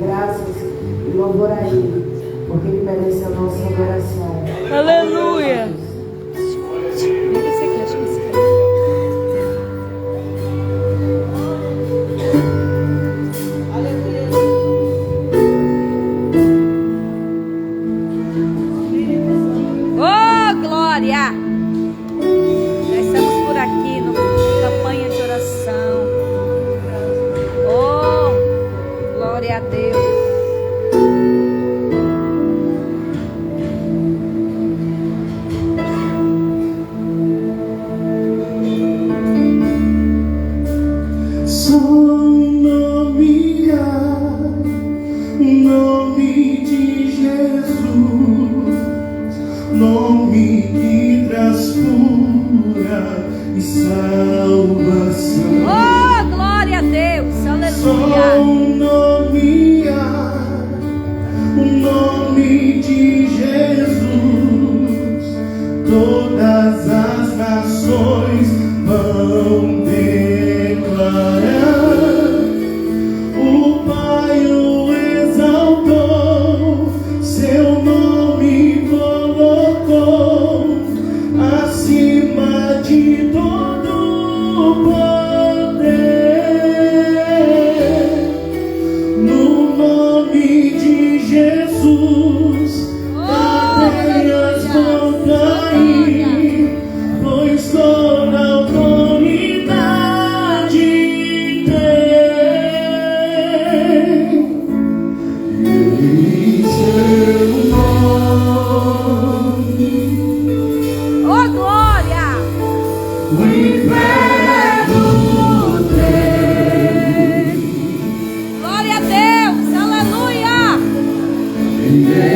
graças e louvor a Ele, porque Ele merece a nossa adoração. Aleluia. Oh, glória! Nós estamos por aqui no campanha de oração. Oh, glória a Deus. Nome de Jesus, nome que traz cura e salvação. Oh, glória a Deus, Só aleluia. o nome de Jesus, todas as nações vão declarar. O Pai o exaltou, seu nome colocou acima de todo poder. No nome de Jesus, cadeias vão cair, pois toda autoridade Oh, glória! o inferno tem. Glória a Deus, aleluia! Ninguém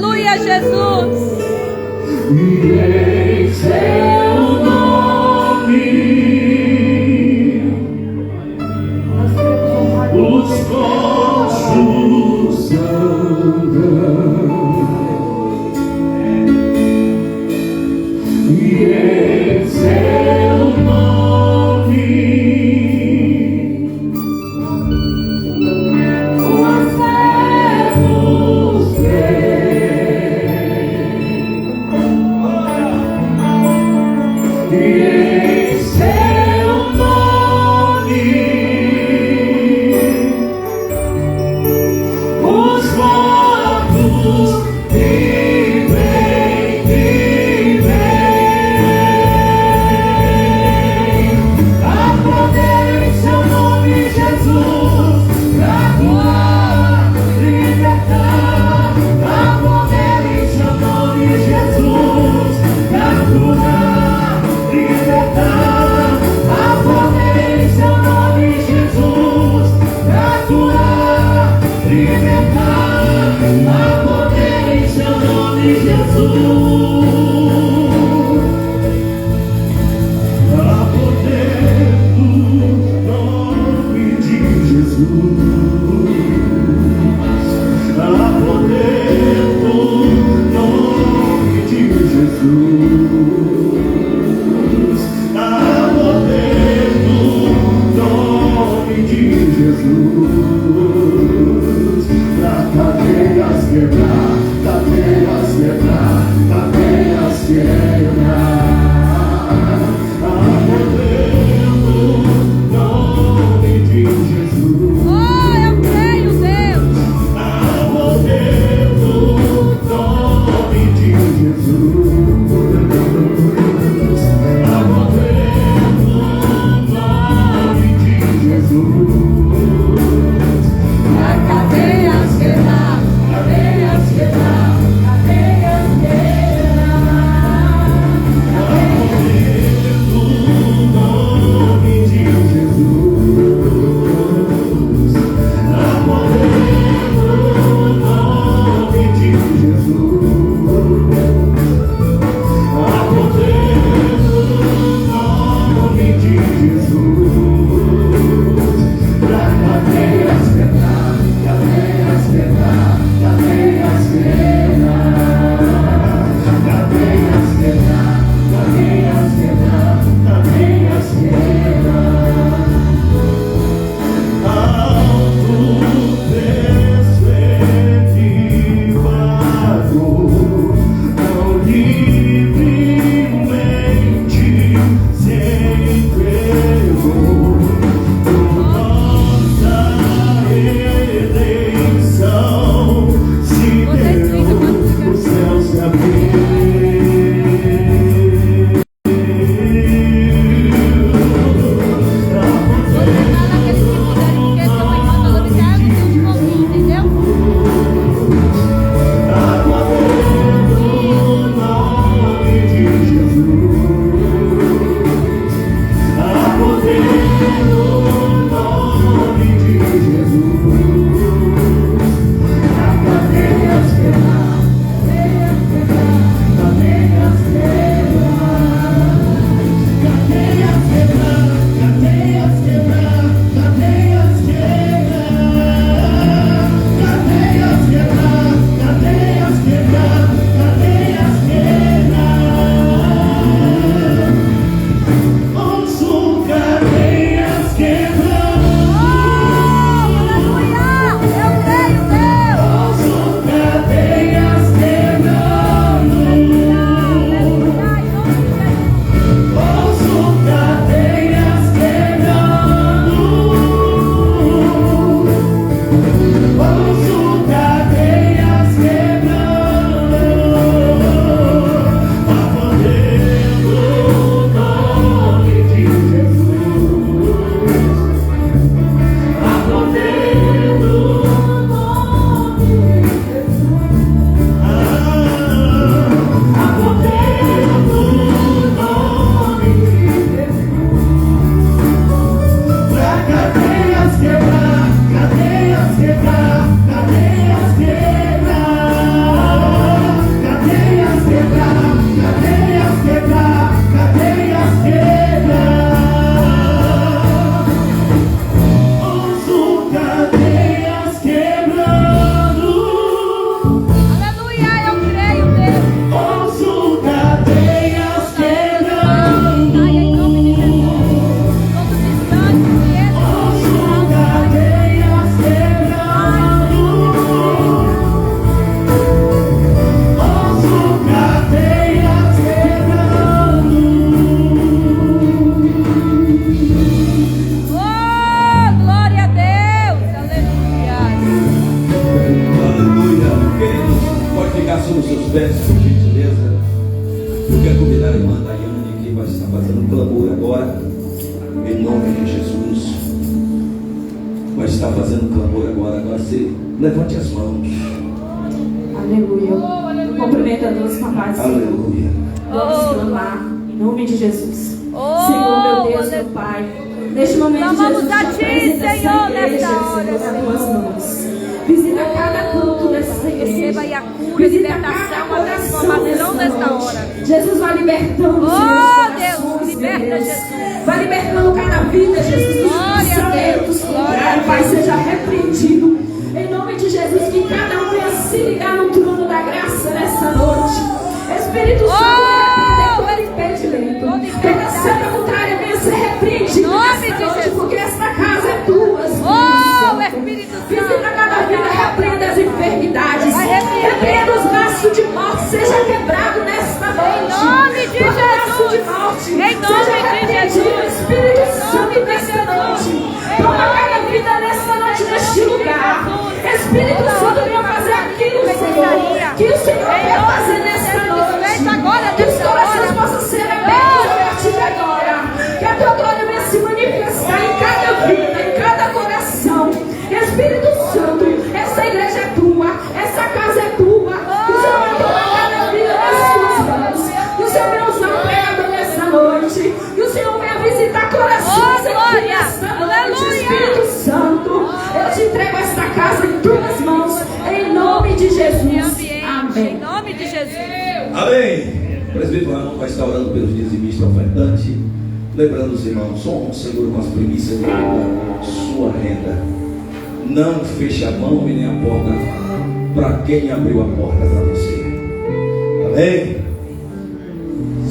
Aleluia, Jesus. E em seu nome os corpos andam. E em seu nome os servos creem. E em seu nome os mortos vivem, vivem. Há poder em seu nome, Jesus, pra curar, libertar. Há poder em seu nome, Jesus, pra curar, libertar. Há poder em seu nome, Jesus, pra curar, libertar. Há poder em seu nome, Jesus. Há poder no nome de Jesus. Há poder no nome de Jesus. Há poder no nome de Jesus. Pra cadeias quebrar, cadeias quebrar, cadeias quebrar. Há poder no nome de Jesus. Oh, eu creio, Deus. Há poder no nome de Jesus. Há poder no nome de Jesus. Cadeias quebrar, cadeias quebrar. sobre os seus pés, por gentileza. Eu quero convidar a irmã Daiane, que vai estar fazendo clamor agora, em nome de Jesus. Vai estar fazendo clamor agora. Agora você levante as mãos. Aleluia. Cumprimento a Deus com a paz do Senhor. Aleluia. Vamos clamar em nome de Jesus. Oh, Senhor, meu Deus, aleluia. meu Pai. Neste momento, Clamamos Jesus, a te Ti, apresento essa Senhor, igreja, nesta hora, Senhor, nas Senhor. tuas mãos. Visita cada canto dessa igreja. Receba aí a cura, Visita libertação, cada a coração transformação nesta noite. hora. Jesus vai libertando os Oh, seus Deus, corações, liberta, meu Deus. Jesus. Vai libertando cada vida, Jesus, dos Glória a pensamentos Deus, glória a contrários, Pai, seja repreendido. Em nome de Jesus, que cada um venha se ligar no trono da graça nessa noite. Espírito Santo, repreenda todo impedimento. Toda seta contrária venha ser repreendida nessa noite, porque esta casa é tua, Espírito Oh, Santo. Espírito Santo. Visita cada vida, repreenda as enfermidades. Vai repreender. Repreenda os laços de morte, seja quebrado nesta noite. Em nome de Todo laço Jesus. de morte, Em nome seja de repreendido, Jesus. Espírito Em nome Santo, de nesta Jesus. noite. Em Toma nome cada de vida nesta noite, neste lugar. Espírito Santo, venha fazer aquilo, Senhor, que o Senhor quer fazer nesta noite. Agora, Que os nesta corações hora. possam ser abertos a partir de agora. Que a tua glória venha se manifestar em cada vida, em cada coração. Espírito Santo, essa igreja é tua, essa casa é tua. Que o Senhor vai tomar cada vida nas suas mãos. Que o Senhor venha usar o pregador nessa noite. Que o Senhor venha visitar corações aqui glória. nesta noite. Aleluia. Espírito Santo, eu te entrego esta casa em tuas mãos. Em nome de Em Jesus. ambiente, em Amém. nome de Jesus. Amém. O presbítero Ramon vai estar orando pelos dizimistas ofertantes. Lembrando os irmãos, honra o Senhor com as primícias de toda sua renda. Não feche a mão e nem a porta para quem abriu a porta para você. Amém.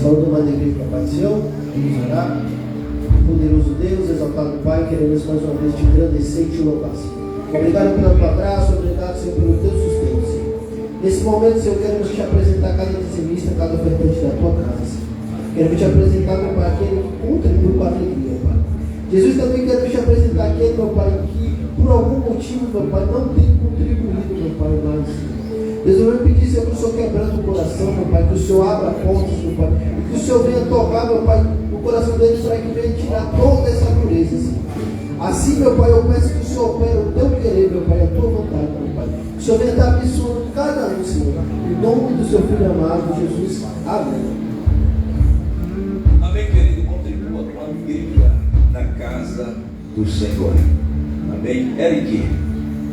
Saúde mais da igreja da Pai do Senhor. Vamos orar. Poderoso Deus, exaltado Pai, queremos mais uma vez te agradecer e te louvar. Obrigado pela tua graça, obrigado, Senhor, pelo teu sustento, Senhor. Nesse momento, Senhor, queremos te apresentar cada dizimista, cada ofertante da tua casa, Senhor. Queremos te apresentar, meu Pai, aquele que contribui com a alegria, meu Pai. Jesus, também queremos te apresentar aquele, meu Pai, que por algum motivo, meu Pai, não tem contribuído, meu Pai, mais, Senhor. Deus, eu vou pedir, Senhor, que o Senhor quebrando o coração, meu Pai, que o Senhor abra portas, meu Pai, e que o Senhor venha tocar, meu Pai, no coração deles para que venha tirar toda essa dureza, Senhor. Assim, meu Pai, eu peço que o Senhor opere o teu querer, meu Pai, a tua vontade, meu Pai. Que o Senhor venha estar abençoando cada um, Senhor. Em nome do seu Filho amado, Jesus. Amém. Amém, querido. Contribua com a alegria na casa do Senhor. Amém. Eric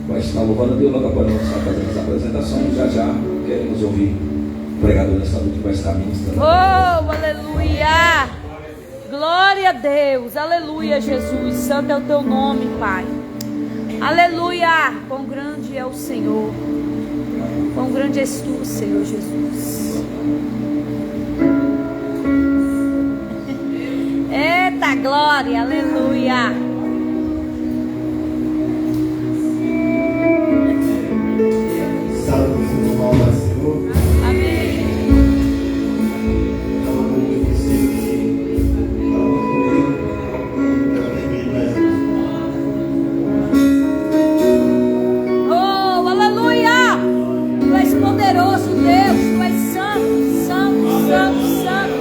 vai estar louvando a Deus, logo após nós estar fazendo essa apresentação. Já já queremos ouvir o pregador nesta noite que vai estar ministrando. Oh, aleluia. Glória a Deus. Aleluia, Jesus. Santo é o teu nome, Pai. Aleluia. Quão grande é o Senhor. Quão grande és tu, Senhor Jesus. Eita glória. Aleluia. Salve, Senhor, mal ao Senhor. Amém. Estava com você que falou comigo. Eu termino, né? Oh, aleluia. Tu és poderoso, Deus. Tu és santo, santo, santo, santo.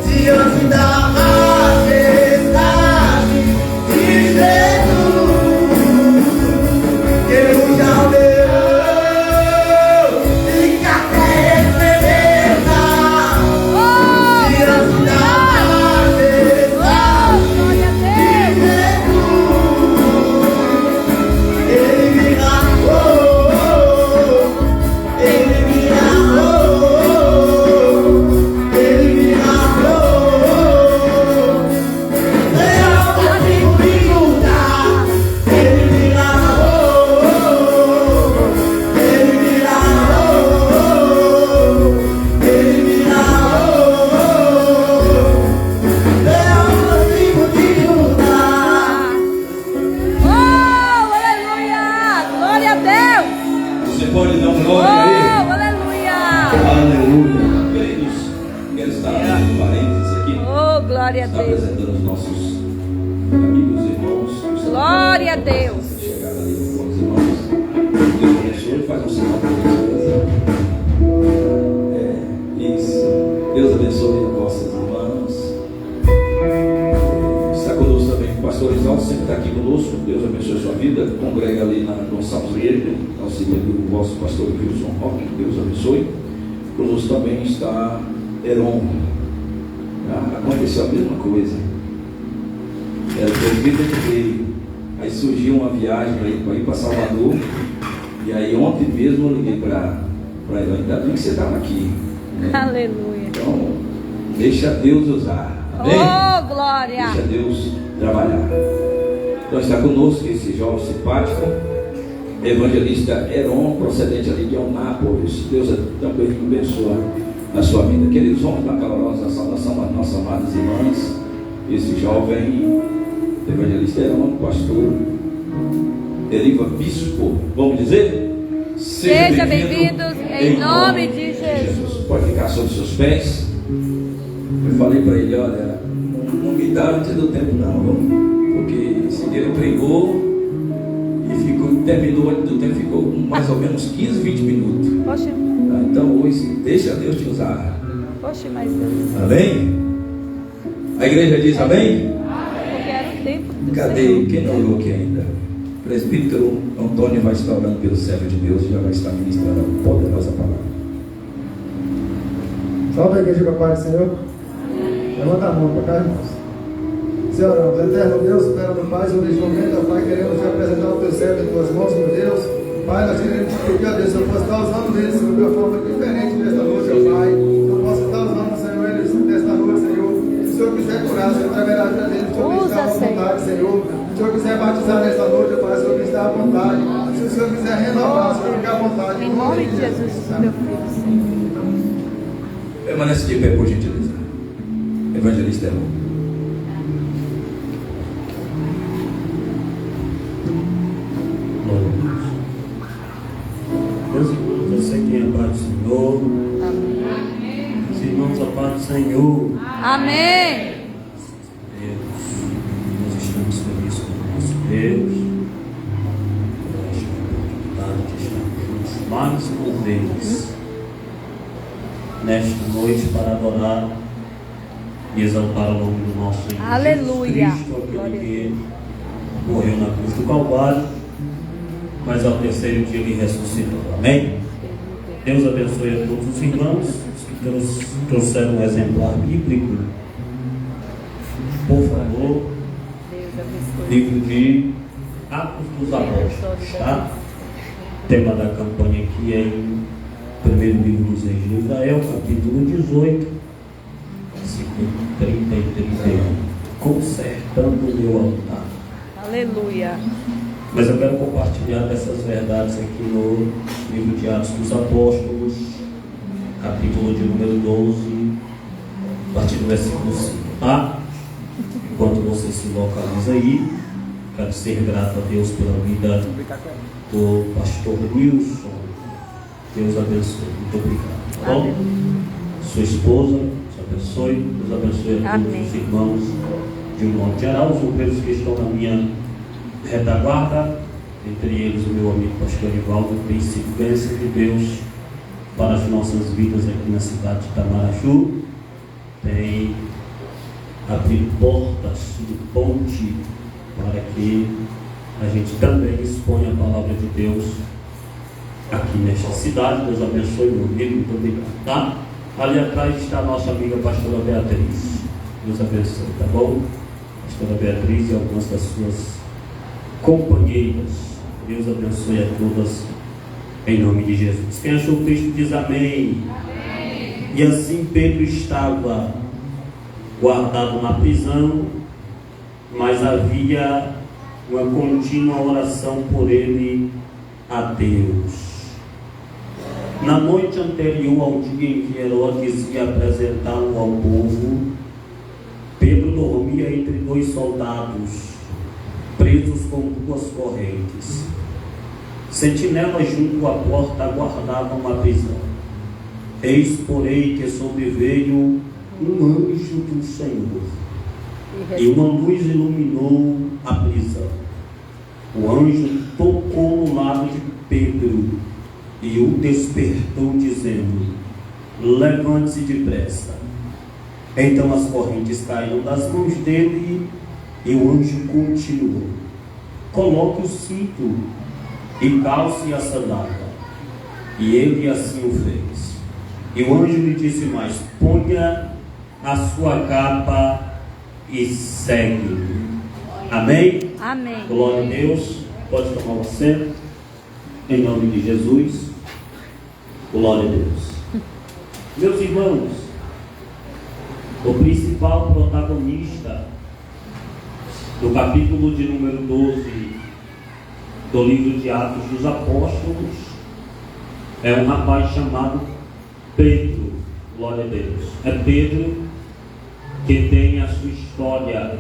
diante da majestade de Jesus, que eu já deu e que até estremeça diante da majestade de Jesus. Ele me amou, ele me amou, ele me amou. Leão da tribo de Judá, ele me amou, ele me amou, ele me amou. Leão da tribo de Judá. Oh, aleluia! Glória a Deus! Você pode dar um Oh, glória aí? aleluia! Aleluia. Queridos, quero estar abrindo parênteses aqui. Oh, glória a Está Deus! apresentando os nossos amigos e irmãos. que estão Glória a Deus! chegaram ali com os irmãos. Deus abençoe, faz um sinal para eles. Isso. Deus abençoe as vossas irmãs. Está conosco também o pastor Isaldo, sempre está aqui conosco. Deus abençoe a sua vida. Congrega ali na Gonçalves Vieira, auxílio do vosso pastor Wilson Roque. Deus abençoe. Conosco também está Heron. Aconteceu a mesma coisa. Era presbítero que veio. Aí surgiu uma viagem para ir para Salvador. E aí ontem mesmo eu liguei para Heron. Ainda bem que você estava aqui, né? Aleluia! Então, deixa Deus usar. Amém? Oh, glória! Deixa Deus trabalhar. Então está conosco esse jovem simpático, evangelista Heron, procedente ali de Eunápolis. Deus também abençoe a sua vida. Queridos, vamos dar calorosa saudação às nossas amadas irmãs. Esse jovem evangelista Heron, pastor Deriva Bispo. Vamos dizer? Seja bem-vindos em nome de Jesus. Pode ficar sobre os seus pés. Eu falei para ele, olha, não me dá antes do tempo não, porque esse dia ele pregou e terminou antes do tempo, ficou mais ou menos 15, 20 minutos. Poxa, Então hoje, deixa Deus te usar. poxa, mas Deus. Amém? A igreja diz amém? Eu quero o tempo do Cadê? Senhor. Quem não orou aqui ainda? O presbítero Antônio vai estar orando pelo servo de Deus e já vai estar ministrando a poderosa palavra. Salve a igreja com a paz do Senhor. Levanta a mão para cá, irmãos. Senhor, oramos. Eterno Deus, espera do Pai, neste momento, ó Pai, queremos te apresentar o teu servo em tuas mãos, meu Deus. Pai, nós queremos te pedir, ó Deus, se eu posso estar usando eles de uma forma diferente nesta noite, ó Pai. Eu posso estar usando, Senhor, eles nesta noite, Senhor. Se o Senhor quiser curar, Senhor, através da vida deles, se o Senhor quiser à vontade, Senhor. Se o Senhor quiser batizar nesta noite, ó Pai, se o Senhor quiser à vontade. Se o Senhor quiser renovar, se o Senhor ficar à vontade. Em nome de Jesus, meu filho, Senhor. Permanece de pé, por gentileza. Evangelista Heron. Meus irmãos, eu sei que é a paz do Senhor. Os irmãos, a paz do Senhor. Amém. Deus, nós estamos felizes com o nosso Deus. Nós temos a oportunidade de estar juntos mais uma vez nesta noite para adorar e exaltar o nome do nosso Senhor Aleluia. Jesus Cristo, Glória a aquele que morreu na cruz do Calvário, mas ao terceiro dia ele ressuscitou. Amém? Deus abençoe a todos os irmãos que nos trouxeram um exemplar bíblico. Por favor, Deus abençoe. livro de Atos dos Apóstolos, tá? O tema da campanha aqui é em primeiro livro dos Reis de Israel, capítulo 18, versículo 30 e 31. Consertando o meu altar. Aleluia. Mas eu quero compartilhar dessas verdades aqui no livro de Atos dos Apóstolos, capítulo de número 12, a partir do versículo 5, tá? Enquanto você se localiza aí, quero ser grato a Deus pela vida do pastor Wilson. Deus abençoe. Muito obrigado. Tá bom? Sua esposa, Deus abençoe. Deus abençoe a todos Amém. os irmãos de um modo geral, os obreiros que estão na minha retaguarda, entre eles o meu amigo pastor Ivaldo, tem sido bênção de Deus para as nossas vidas aqui na cidade de Itamaraju, tem abrido portas de ponte para que a gente também exponha a palavra de Deus aqui nesta cidade. Deus abençoe, meu amigo, muito obrigado, tá? Ali atrás está a nossa amiga pastora Beatriz. Deus abençoe, tá bom? Pastora Beatriz e algumas das suas companheiras. Deus abençoe a todas em nome de Jesus. Quem achou o texto diz amém. Amém. E assim Pedro estava guardado na prisão, mas havia uma contínua oração por ele a Deus. Na noite anterior ao dia em que Herodes ia apresentá-lo ao povo, Pedro dormia entre dois soldados, presos com duas correntes. Sentinelas junto à porta aguardavam a prisão. Eis, porém, que sobreveio um anjo do Senhor, e uma luz iluminou a prisão. O anjo tocou no lado de Pedro e o despertou, dizendo: levante-se depressa. Então as correntes caíram das mãos dele e o anjo continuou: coloque o cinto e calce a sandália. E ele assim o fez. E o anjo lhe disse mais: ponha a sua capa e segue. Amém? Amém. Glória a Deus. Pode tomar o assento. Em nome de Jesus. Glória a Deus. Meus irmãos, o principal protagonista do capítulo de número 12 do livro de Atos dos Apóstolos é um rapaz chamado Pedro. Glória a Deus. É Pedro que tem a sua história,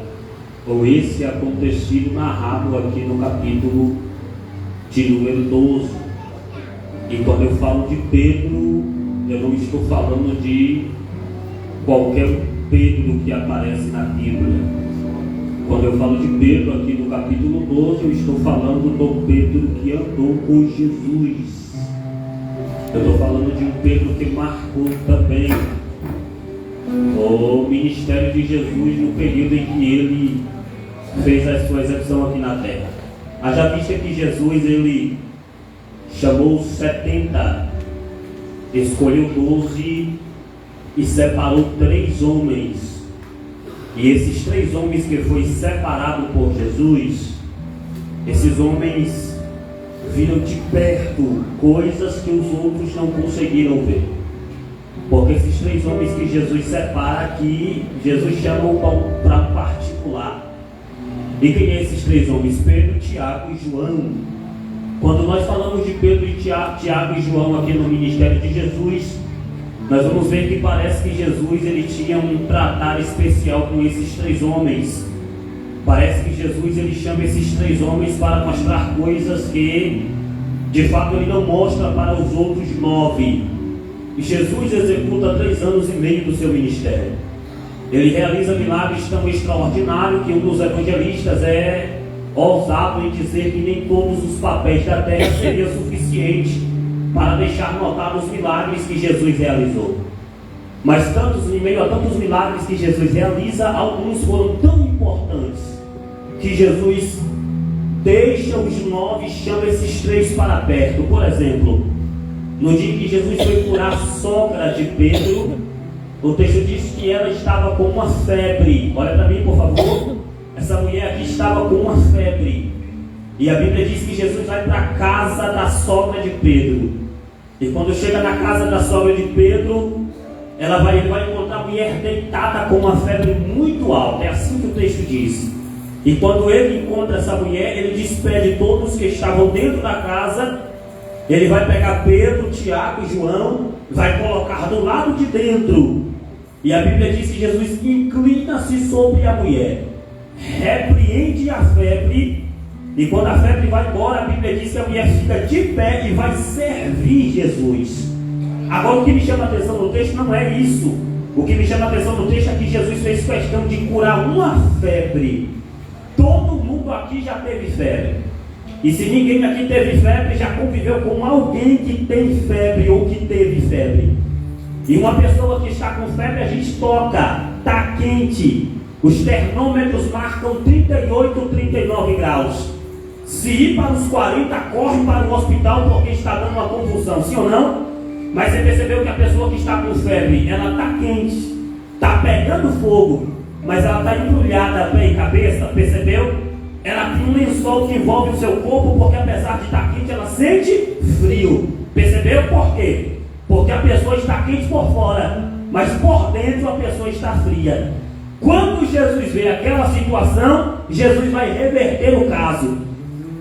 ou esse acontecido narrado aqui no capítulo de número 12. E quando eu falo de Pedro, eu não estou falando de qualquer Pedro que aparece na Bíblia. Quando eu falo de Pedro aqui no capítulo 12, eu estou falando do Pedro que andou com Jesus. Eu estou falando de um Pedro que marcou também o ministério de Jesus no período em que ele fez a sua execução aqui na terra. Haja vista que Jesus, ele chamou 70, escolheu 12 e separou 3 homens. E esses 3 homens que foi separado por Jesus, esses homens viram de perto coisas que os outros não conseguiram ver. Porque esses 3 homens que Jesus separa aqui, Jesus chamou para um particular. E quem é esses 3 homens? Pedro, Tiago e João. Quando nós falamos de Pedro e Tiago e João aqui no ministério de Jesus, nós vamos ver que parece que Jesus ele tinha um tratar especial com esses 3 homens. Parece que Jesus ele chama esses 3 homens para mostrar coisas que de fato ele não mostra para os outros 9. E Jesus executa 3 anos e meio do seu ministério. Ele realiza milagres tão extraordinários que um dos evangelistas é ousado em dizer que nem todos os papéis da terra seria suficiente para deixar notar os milagres que Jesus realizou. Mas em meio a tantos milagres que Jesus realiza, alguns foram tão importantes que Jesus deixa os 9 e chama esses 3 para perto. Por exemplo, no dia que Jesus foi curar a sogra de Pedro, o texto diz que ela estava com uma febre. Olha para mim, por favor. Essa mulher aqui estava com uma febre. E a Bíblia diz que Jesus vai para a casa da sogra de Pedro. E quando chega na casa da sogra de Pedro, ele vai encontrar a mulher deitada com uma febre muito alta. É assim que o texto diz. E quando ele encontra essa mulher, ele despede todos que estavam dentro da casa. Ele vai pegar Pedro, Tiago e João, vai colocar do lado de dentro. E a Bíblia diz que Jesus inclina-se sobre a mulher, repreende a febre. E quando a febre vai embora, a Bíblia diz que a mulher fica de pé e vai servir Jesus. Agora o que me chama a atenção no texto não é isso. O que me chama a atenção no texto é que Jesus fez questão de curar uma febre. Todo mundo aqui já teve febre. E se ninguém aqui teve febre, já conviveu com alguém que tem febre ou que teve febre. E uma pessoa que está com febre, a gente toca, está quente. Os termômetros marcam 38, 39 graus. Se ir para os 40, corre para o hospital porque está dando uma convulsão, sim ou não? Mas você percebeu que a pessoa que está com febre, ela está quente, está pegando fogo, mas ela está embrulhada pé e cabeça, percebeu? Ela tem um lençol que envolve o seu corpo, porque apesar de estar quente, ela sente frio. Percebeu por quê? Porque a pessoa está quente por fora, mas por dentro a pessoa está fria. Quando Jesus vê aquela situação, Jesus vai reverter o caso.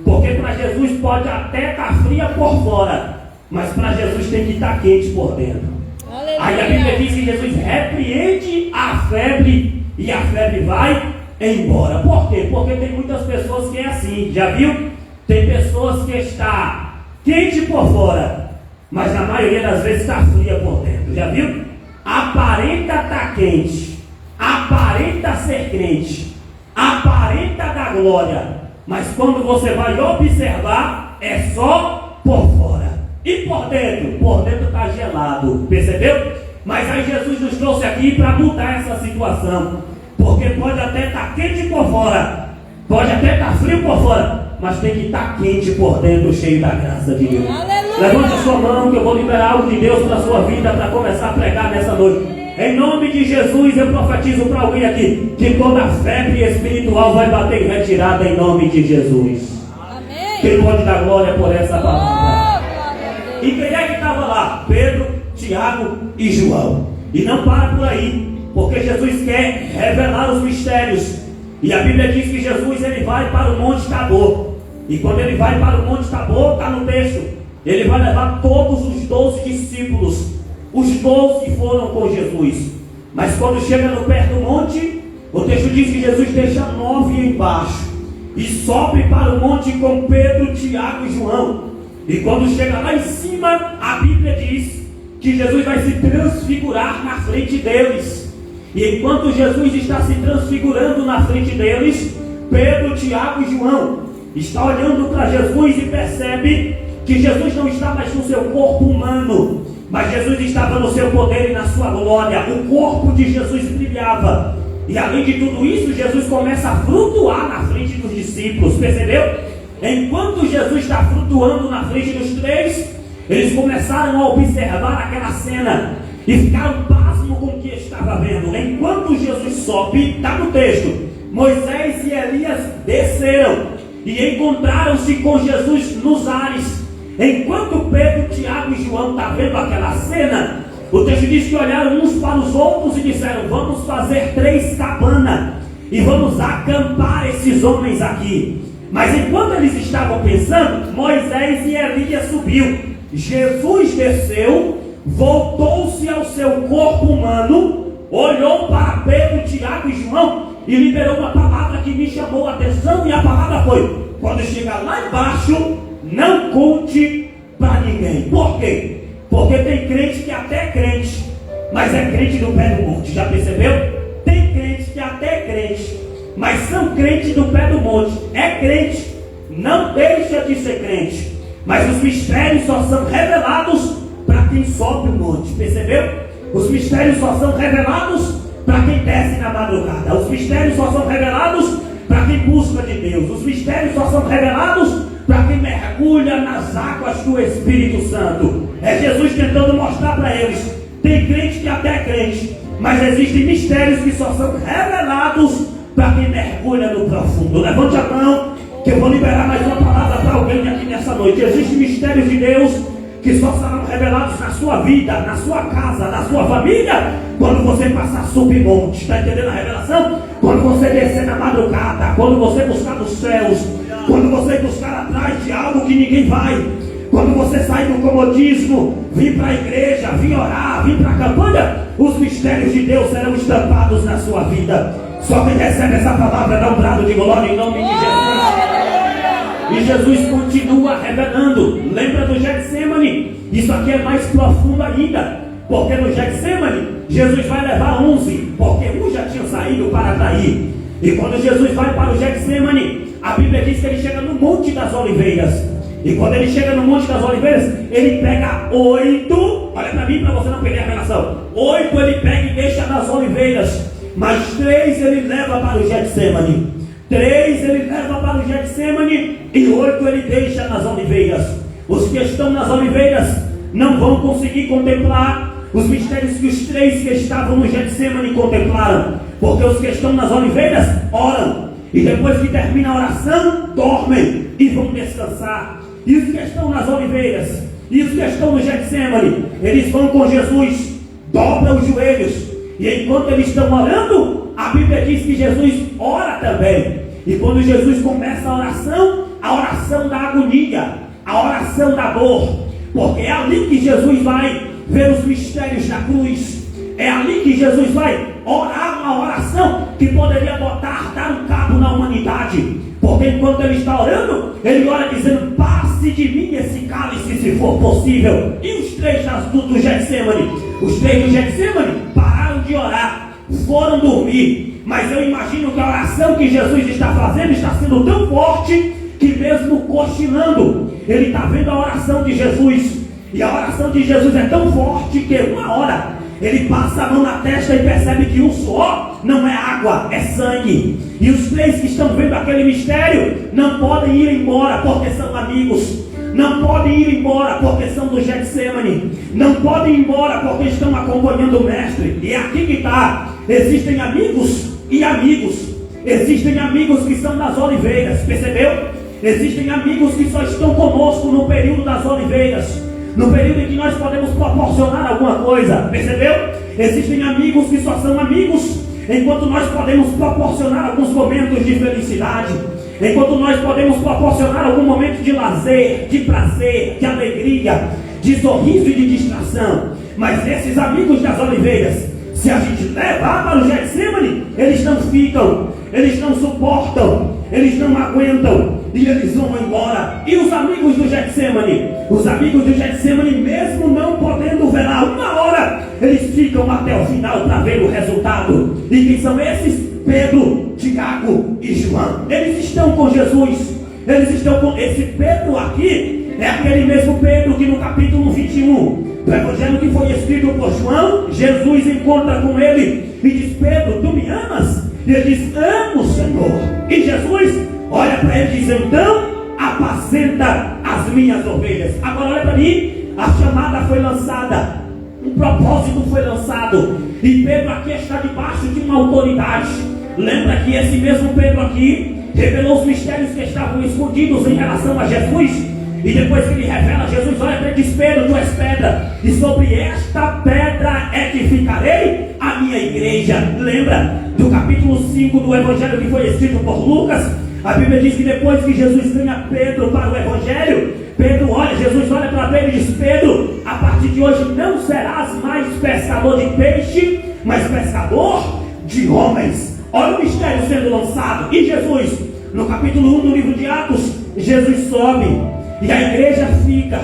Porque para Jesus pode até estar fria por fora, mas para Jesus tem que estar quente por dentro. Aleluia. Aí a Bíblia diz que Jesus repreende a febre e a febre vai embora. Por quê? Porque tem muitas pessoas que é assim, já viu? Tem pessoas que está quente por fora, mas na maioria das vezes está fria por dentro, já viu? Aparenta estar quente, aparenta ser crente, aparenta dar glória, mas quando você vai observar, é só por fora. E por dentro está gelado, percebeu? Mas aí Jesus nos trouxe aqui para mudar essa situação. Porque pode até estar quente por fora, pode até estar frio por fora, mas tem que estar quente por dentro, cheio da graça de Deus. Aleluia. Levante a sua mão que eu vou liberar algo de Deus para a sua vida, para começar a pregar nessa noite. Em nome de Jesus, eu profetizo para alguém aqui que toda febre espiritual vai bater em retirada em nome de Jesus. Amém. Quem pode dar glória por essa palavra? E quem é que estava lá? Pedro, Tiago e João. E não para por aí, porque Jesus quer revelar os mistérios. E a Bíblia diz que Jesus ele vai para o Monte Tabor. E quando ele vai para o Monte Tabor, está no texto, ele vai levar todos os 12 discípulos, os 12 que foram com Jesus. Mas quando chega no pé do monte, o texto diz que Jesus deixa 9 embaixo e sobe para o monte com Pedro, Tiago e João. E quando chega lá em cima, a Bíblia diz que Jesus vai se transfigurar na frente deles. E enquanto Jesus está se transfigurando na frente deles, Pedro, Tiago e João estão olhando para Jesus e percebe que Jesus não está mais no seu corpo humano, mas Jesus estava no seu poder e na sua glória. O corpo de Jesus brilhava. E além de tudo isso, Jesus começa a flutuar na frente dos discípulos, percebeu? Enquanto Jesus está flutuando na frente dos três, eles começaram a observar aquela cena e ficaram pasmos com o que estava vendo. Enquanto Jesus sobe, está no texto, Moisés e Elias desceram e encontraram-se com Jesus nos ares. Enquanto Pedro, Tiago e João estão vendo aquela cena, o texto diz que olharam uns para os outros e disseram: vamos fazer 3 cabanas e vamos acampar esses homens aqui. Mas enquanto eles estavam pensando, Moisés e Elias subiu. Jesus desceu, voltou-se ao seu corpo humano, olhou para Pedro, Tiago e João e liberou uma palavra que me chamou a atenção. E a palavra foi: quando chegar lá embaixo, não conte para ninguém. Por quê? Porque tem crente que até é crente, mas é crente do pé do monte. Já percebeu? Tem crente que até é crente, mas são crentes do pé do monte. É crente, não deixa de ser crente, mas os mistérios só são revelados para quem sobe o monte. Percebeu? Os mistérios só são revelados para quem desce na madrugada. Os mistérios só são revelados para quem busca de Deus. Os mistérios só são revelados para quem mergulha nas águas do Espírito Santo. É Jesus tentando mostrar para eles: tem crente que até é crente, mas existem mistérios que só são revelados para quem mergulha no profundo. Levante a mão que eu vou liberar mais uma palavra para alguém aqui nessa noite. Existem mistérios de Deus que só serão revelados na sua vida, na sua casa, na sua família, quando você passar submonte. Está entendendo a revelação? Quando você descer na madrugada, quando você buscar nos céus, quando você buscar atrás de algo que ninguém vai, quando você sair do comodismo, vir para a igreja, vir orar, vir para a campanha, os mistérios de Deus serão estampados na sua vida. Só quem recebe essa palavra dá um brado de glória em nome de Jesus. E Jesus continua revelando. Lembra do Getsemane? Isso aqui é mais profundo ainda, porque no Getsemane Jesus vai levar 11, porque um já tinha saído para trair. E quando Jesus vai para o Getsemane, a Bíblia diz que ele chega no Monte das Oliveiras. E quando ele chega no Monte das Oliveiras, ele pega 8, olha para mim para você não perder a relação, 8 ele pega e deixa nas oliveiras, mas 3 ele leva para o Getsemane. 3 ele leva para o Getsemane e 8 ele deixa nas oliveiras. Os que estão nas oliveiras não vão conseguir contemplar os mistérios que os 3 que estavam no Getsemane contemplaram, porque os que estão nas oliveiras oram, e depois que termina a oração, dormem e vão descansar. E os que estão nas oliveiras, e os que estão no Getsemane, eles vão com Jesus, dobram os joelhos, e enquanto eles estão orando, a Bíblia diz que Jesus ora também. E quando Jesus começa a oração da agonia, a oração da dor, porque é ali que Jesus vai ver os mistérios da cruz, é ali que Jesus vai orar uma oração que poderia dar um cabo na humanidade, porque enquanto ele está orando, ele ora dizendo: passe de mim esse cálice se for possível. E os 3 do Getsemane, os 3 do Getsemane pararam de orar, foram dormir, mas eu imagino que a oração que Jesus está fazendo está sendo tão forte que mesmo cochilando, ele está vendo a oração de Jesus, e a oração de Jesus é tão forte que uma hora ele passa a mão na testa e percebe que o suor não é água, é sangue. E os 3 que estão vendo aquele mistério não podem ir embora porque são amigos, não podem ir embora porque são do Getsemane, não podem ir embora porque estão acompanhando o mestre. E é aqui que está: existem amigos e amigos. Existem amigos que são das oliveiras, percebeu? Existem amigos que só estão conosco no período das oliveiras, no período em que nós podemos proporcionar alguma coisa, percebeu? Existem amigos que só são amigos enquanto nós podemos proporcionar alguns momentos de felicidade, enquanto nós podemos proporcionar algum momento de lazer, de prazer, de alegria, de sorriso e de distração. Mas esses amigos das oliveiras, se a gente levar para o Getsemane, eles não ficam, eles não suportam, eles não aguentam e eles vão embora. E os amigos do Getsemane, mesmo não podendo velar uma hora, eles ficam até o final para ver o resultado. E quem são esses? Pedro, Tiago e João. Eles estão com Jesus. Eles estão com esse Pedro aqui. É aquele mesmo Pedro que no capítulo 21 do evangelho que foi escrito por João, Jesus encontra com ele e diz: Pedro, tu me amas? E ele diz: amo, Senhor. E Jesus olha para ele e diz: então apacenta as minhas ovelhas. Agora olha para mim, a chamada foi lançada, um propósito foi lançado, e Pedro aqui está debaixo de uma autoridade. Lembra que esse mesmo Pedro aqui revelou os mistérios que estavam escondidos em relação a Jesus. E depois que ele revela, Jesus olha para ele e diz: Pedro, tu és pedra, e sobre esta pedra edificarei a minha igreja. Lembra do capítulo 5 do evangelho que foi escrito por Lucas? A Bíblia diz que depois que Jesus ganha Pedro para o evangelho, Jesus olha para Pedro e diz: Pedro, a partir de hoje não serás mais pescador de peixe, mas pescador de homens. Olha o mistério sendo lançado. E Jesus, no capítulo 1 do livro de Atos, Jesus sobe e a igreja fica,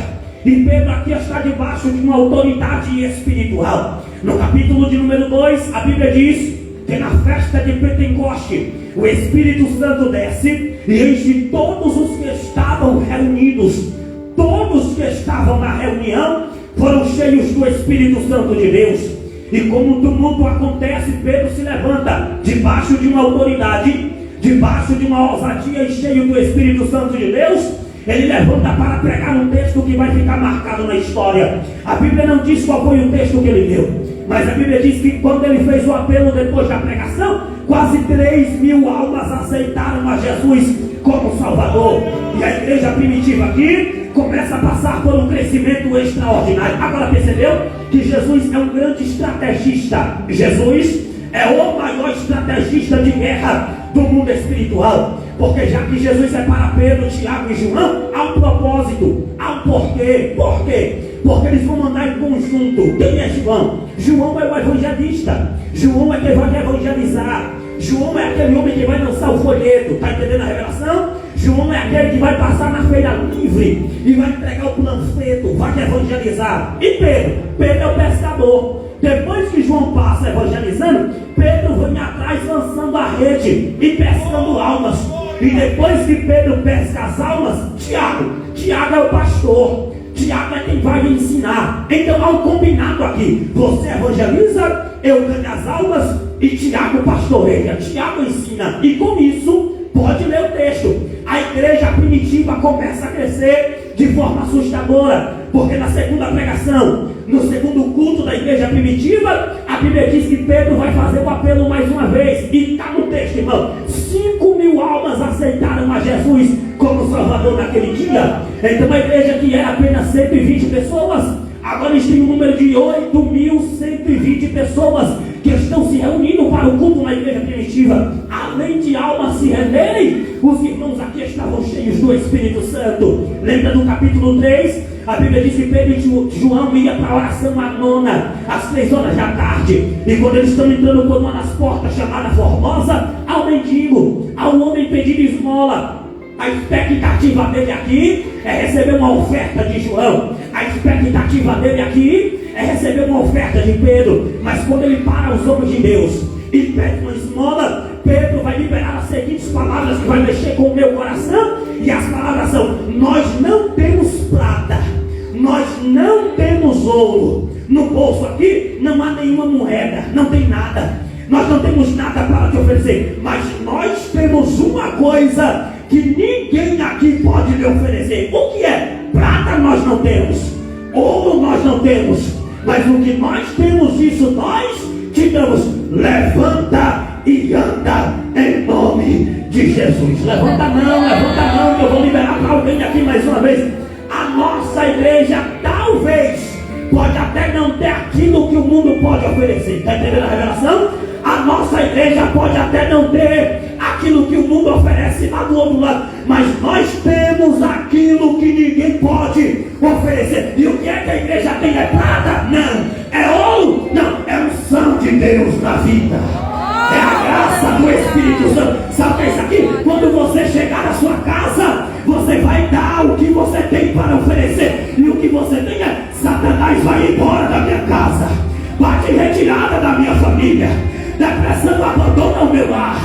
e Pedro aqui está debaixo de uma autoridade espiritual. No capítulo de número 2, a Bíblia diz que na festa de Pentecoste, o Espírito Santo desce e enche todos os que estavam reunidos. Todos que estavam na reunião foram cheios do Espírito Santo de Deus. E como o tumulto acontece, Pedro se levanta debaixo de uma autoridade, debaixo de uma ousadia e cheio do Espírito Santo de Deus. Ele levanta para pregar um texto que vai ficar marcado na história. A Bíblia não diz qual foi o texto que ele deu, mas a Bíblia diz que quando ele fez o apelo depois da pregação, quase 3.000 almas aceitaram a Jesus como Salvador. E a igreja primitiva aqui começa a passar por um crescimento extraordinário. Agora percebeu que Jesus é um grande estrategista? Jesus é o maior estrategista de guerra do mundo espiritual. Porque já que Jesus separa Pedro, Tiago e João, há um propósito, há um porquê. Por quê? Porque eles vão andar em conjunto. Quem é João? João é o evangelista. João é quem vai evangelizar. João é aquele homem que vai lançar o folheto. Está entendendo a revelação? João é aquele que vai passar na feira livre e vai entregar o panfleto, vai evangelizar. E Pedro? Pedro é o pescador. Depois que João passa evangelizando, Pedro vem atrás lançando a rede e pescando almas. E depois que Pedro pesca as almas, Tiago é o pastor. Tiago é quem vai ensinar. Então há um combinado aqui. Você evangeliza, eu ganho as almas e Tiago pastoreia. Tiago ensina. E com isso, pode ler o texto. A igreja primitiva começa a crescer de forma assustadora. Porque na segunda pregação, no segundo culto da igreja primitiva, a Bíblia diz que Pedro vai fazer o apelo mais uma vez. E está no texto, irmão. 5.000 almas aceitaram a Jesus como Salvador naquele dia. Então a igreja que era apenas 120 pessoas, agora eles têm um número de 8.120 pessoas que estão se reunindo para o culto na igreja primitiva. Além de almas se renderem, os irmãos aqui estavam cheios do Espírito Santo. Lembra do capítulo 3? A Bíblia diz que Pedro e João iam para a oração à nona, às 3 horas da tarde. E quando eles estão entrando por uma das portas chamada Formosa, há um mendigo, há um homem pedindo esmola. A expectativa dele aqui é receber uma oferta de João. A expectativa dele aqui é receber uma oferta de Pedro. Mas quando ele para os homens de Deus e pede uma esmola, Pedro vai liberar as seguintes palavras que vai mexer com o meu coração. E as palavras são: nós não temos prata, nós não temos ouro. No bolso aqui não há nenhuma moeda, não tem nada. Nós não temos nada para te oferecer, mas nós temos uma coisa que ninguém aqui pode lhe oferecer. O que é? Prata nós não temos, ouro nós não temos, mas o que nós temos, isso nós te damos. Levanta e anda em nome de Jesus. Levanta a mão, que eu vou liberar para alguém aqui mais uma vez. A nossa igreja talvez pode até não ter aquilo que o mundo pode oferecer. Está entendendo a revelação? A nossa igreja pode até não ter aquilo que o mundo oferece lá do outro lado, mas nós temos aquilo que ninguém pode oferecer. E o que é que a igreja tem? É prata? Não. É ouro? Não. É unção de Deus na vida. É a graça do Espírito Santo. Sabe isso aqui? Quando você chegar na sua casa, você vai dar o que você tem para oferecer. E o que você tem é: Satanás vai embora da minha casa, bate retirada da minha família, depressão abandona o meu lar.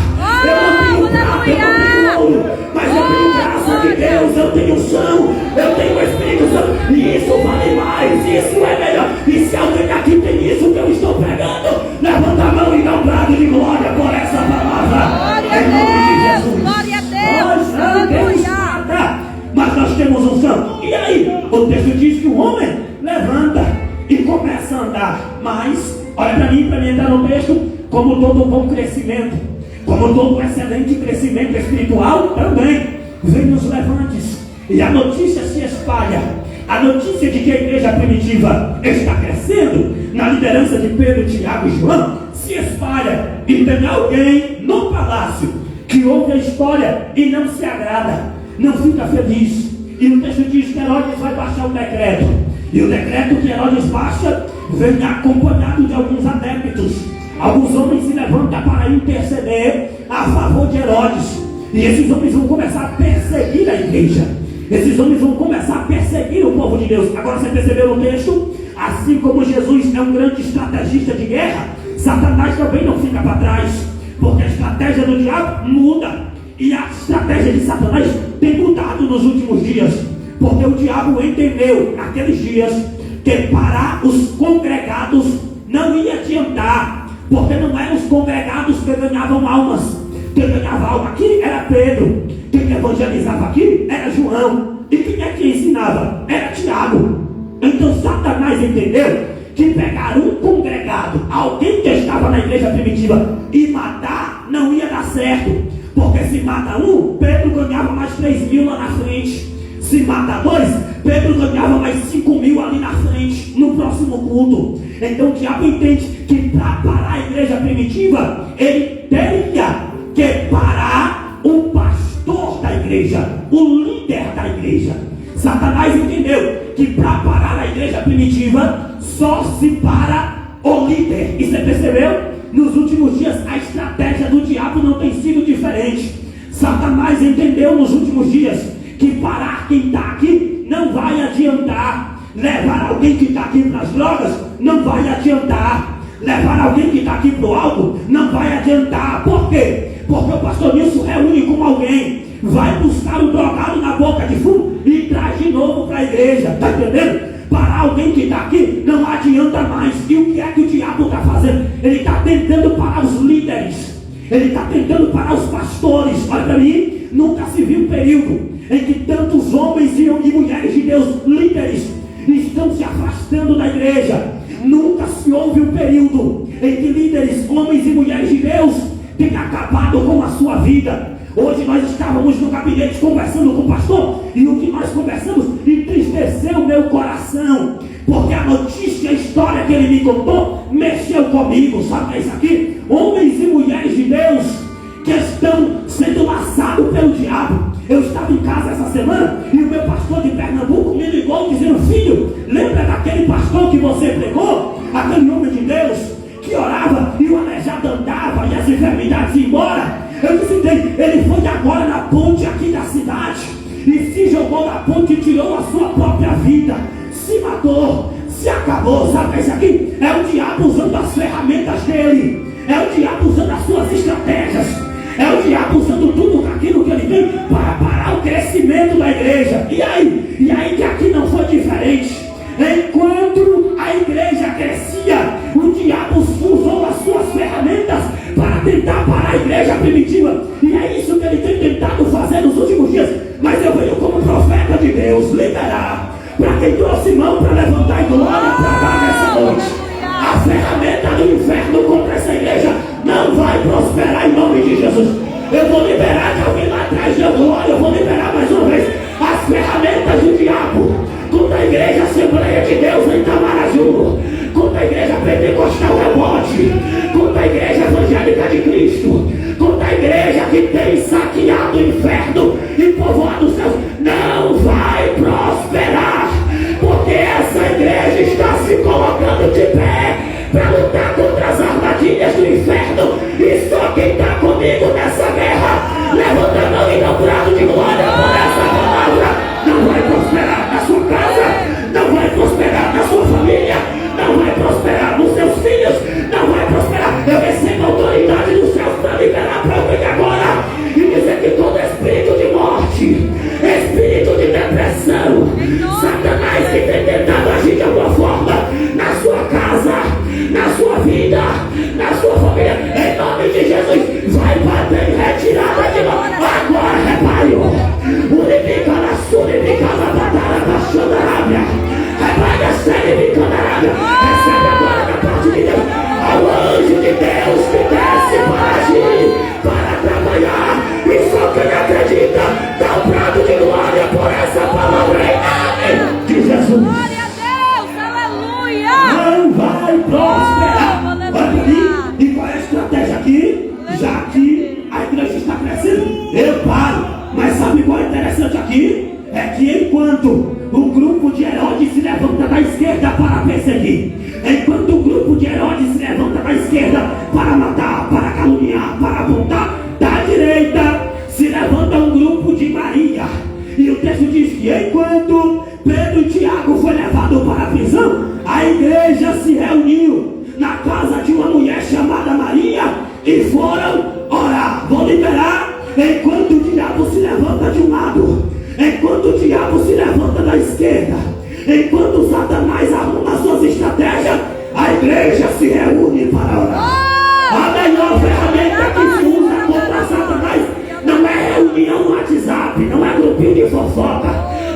Eu não tenho prata, eu não tenho ouro, mas eu tenho graça de Deus, eu tenho unção, eu tenho o Espírito Santo. E isso vale mais, isso é melhor. E se alguém aqui tem isso que eu estou pregando, levanta a mão e dá um brado de glória por essa palavra. Em nome de Jesus. Glória a Deus. Nós não temos prata, mas nós temos unção. E aí, o texto diz que o homem levanta e começa a andar. Mas, olha para mim entrar no texto. Como todo bom crescimento, como todo excelente crescimento espiritual, também vem os levantes. E a notícia se espalha. A notícia de que a igreja primitiva está crescendo, na liderança de Pedro, Tiago e João, se espalha. E tem alguém no palácio que ouve a história e não se agrada, não fica feliz. E o texto diz que Herodes vai baixar o decreto. E o decreto que Herodes baixa vem acompanhado de alguns adeptos. Alguns homens se levantam para interceder a favor de Herodes. E esses homens vão começar a perseguir a igreja. Esses homens vão começar a perseguir o povo de Deus. Agora você percebeu no texto? Assim como Jesus é um grande estrategista de guerra, Satanás também não fica para trás. Porque a estratégia do diabo muda. E a estratégia de Satanás tem mudado nos últimos dias. Porque o diabo entendeu naqueles dias que para os congregados não ia adiantar. Porque não eram os congregados que ganhavam almas. Quem ganhava alma aqui era Pedro. Quem evangelizava aqui era João. E quem é que ensinava? Era Tiago. Então Satanás entendeu que pegar um congregado, alguém que estava na igreja primitiva, e matar não ia dar certo. Porque se mata um, Pedro ganhava mais 3.000 lá na frente. Se mata dois, Pedro ganhava mais 5.000 ali na frente, no próximo culto. Então o diabo entende que para parar a igreja primitiva, ele teria que parar o pastor da igreja, o líder da igreja. Satanás entendeu que para parar a igreja primitiva, só se para o líder. E você percebeu? Nos últimos dias, a estratégia do diabo não tem sido diferente. Satanás entendeu nos últimos dias que parar quem está aqui não vai adiantar. Levar alguém que está aqui para as drogas não vai adiantar. Levar alguém que está aqui para o álcool não vai adiantar. Por quê? porque o pastor Nilson reúne com alguém, vai buscar o drogado na boca de fumo e traz de novo para a igreja, está entendendo? Para alguém que está aqui, não adianta mais. E o que é que o diabo está fazendo? Ele está tentando parar os líderes, ele está tentando parar os pastores. Olha para mim, nunca se viu um período em que tantos homens e mulheres de Deus, líderes, estão se afastando da igreja. Nunca se houve um período em que líderes, homens e mulheres de Deus, têm acabado com a sua vida. Hoje nós estávamos no gabinete conversando com o pastor, e o que nós conversamos entristeceu o meu coração, porque a notícia, a história que ele me contou, mexeu comigo. Sabe o que é isso aqui? Homens e mulheres de Deus que estão sendo laçados pelo diabo. Eu estava em casa essa semana e o meu pastor de Pernambuco me ligou dizendo: filho, lembra daquele pastor que você pregou? Aquele homem de Deus que orava e o aleijado andava e as enfermidades iam embora. Eu disse: ele foi agora na ponte aqui da cidade e se jogou na ponte e tirou a sua própria vida, se matou, se acabou. Sabe o que é isso aqui? É o diabo usando as ferramentas dele, é o diabo usando as suas estratégias, é o diabo usando tudo aquilo que ele tem para parar o crescimento da igreja. E aí que aqui não foi diferente. Enquanto a igreja crescia, o diabo usou as suas ferramentas para tentar parar a igreja primitiva. E é isso que ele tem tentado fazer nos últimos dias. Mas eu venho como profeta de Deus liberar para quem trouxe mão para levantar em glória para dar nessa noite. A ferramenta do inferno contra essa igreja não vai prosperar em nome de Jesus. Eu vou liberar, de alguém lá atrás deu glória, eu vou liberar mais uma vez as ferramentas do diabo contra a igreja Assembleia de Deus em Tamaraju, contra a igreja Pentecostal Rebote, contra a igreja Evangélica de Cristo, contra a igreja que tem saqueado o inferno e povoado os céus. Não vai prosperar, porque essa igreja está se colocando de pé para lutar contra as armadilhas do inferno. E só quem está comigo nessa guerra, levanta a mão e dá um brado de glória por essa palavra. Não vai prosperar na sua casa, não vai prosperar na sua família, não vai prosperar nos seus filhos, não vai prosperar. Eu recebo a autoridade dos céus para liberar para alguém agora e dizer que todo espírito de morte, espírito de depressão, Satanás que tem tentado agir de alguma forma na sua casa, na sua vida, na sua família, em nome de Jesus, vai bater em retirada de nós. Agora repare, unifica na sua, unifica na batalha da Xandarábia, repare a série de Candarábia, recebe agora da parte de Deus, ao anjo de Deus que desce para agir, para trabalhar, e só quem acredita dá um brado de glória por essa palavra em nome de Jesus. Glória a Deus, aleluia. Não vai prosperar. Olha para mim, e qual é a estratégia aqui? Já que a igreja está crescendo, eu paro. Mas sabe qual é interessante aqui? É que enquanto o grupo de Herodes se levanta da esquerda para perseguir, enquanto o grupo de Herodes se levanta da esquerda para matar, para caluniar, para apontar, da direita se levanta um grupo de Maria. E o texto diz que enquanto Pedro e Tiago foi levado para a prisão, a igreja se reuniu na casa de uma mulher chamada Maria e foram orar. Vou liberar. Enquanto o diabo se levanta de um lado, enquanto o diabo se levanta da esquerda, enquanto Satanás arruma suas estratégias, a igreja se reúne para orar. A melhor ferramenta que se usa contra Satanás não é reunião no WhatsApp, não é grupinho de fofoca,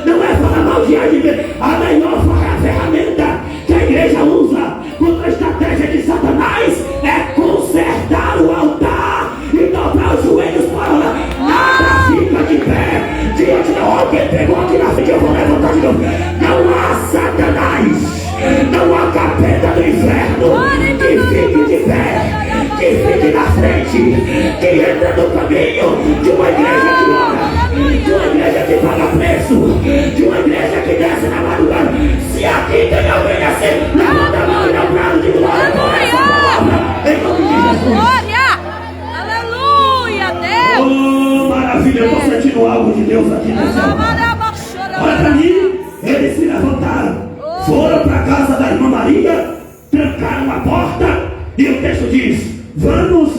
não é falar mal de ninguém. A melhor ferramenta que a igreja usa contra a estratégia de Satanás é consertar o altar e dobrar os joelhos para orar. Nada fica de pé diante da hora. Quem pegou aqui na frente, eu vou levantar de novo. Não há Satanás, não há capeta do inferno que fique de pé, que fique na frente, que entra no caminho de uma igreja que ora, de uma igreja que paga preço, de uma igreja que desce na madrugada. Se aqui tem alguém assim, levanta a mão e dá um brado de glória por essa palavra, em nome de Jesus. Glória! Aleluia, Deus! Oh, maravilha, eu estou sentindo algo de Deus aqui nesse altar. Olha para mim, eles se levantaram, foram para a casa da irmã Maria, trancaram a porta, e o texto diz: vamos